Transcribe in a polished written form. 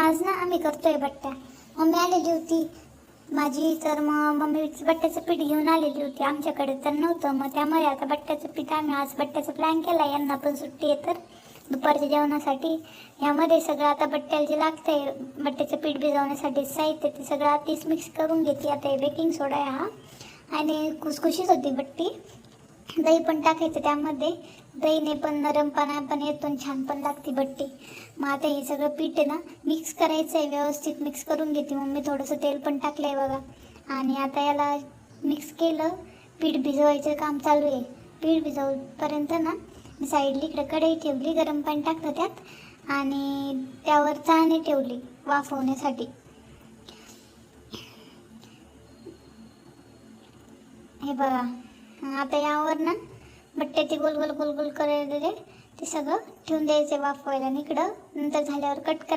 आज ना आम्ही करतोय बट्ट्या. मम्मी आलेली होती माझी, तर मग मम्मी बट्ट्याचं पीठ घेऊन आलेली होती. आमच्याकडे तर नव्हतं, मग त्यामुळे आता बट्ट्याचं पीठ आम्ही आज बट्ट्याचा प्लॅन केला. यांना पण सुट्टी आहे तर दुपारच्या जेवणासाठी. यामध्ये सगळं आता बट्ट्याला जे लागतंय बट्ट्याचं पीठ भिजवण्यासाठी साहित्य ते सगळं आधीच मिक्स करून घेते. आता हे बेकिंग सोडा आहे हा, आणि खुसखुशीत होती बट्टी. दही पण टाकायचं त्यामध्ये, दहीने पण नरमपणा पण येतो आणि छान पण लागते बट्टी. मग आता हे सगळं पीठ आहे ना मिक्स करायचं आहे, व्यवस्थित मिक्स करून घेते. मम्मी थोडंसं तेल पण टाकलं आहे बघा. आणि आता याला मिक्स केलं, पीठ भिजवायचं काम चालू आहे. पीठ भिजवपर्यंत ना मी साईडला इकडे कढई ठेवली, गरम पाणी टाकलं त्यात आणि त्यावर चाळणी ठेवली वाफवण्यासाठी. हे बघा, आता यावर ना बट्ट्याचे गोल गोल गोल गोल करायचे ते सगळं ठेवून द्यायचे वाफवायला. आणि इकडं नंतर झाल्यावर कट करायचं.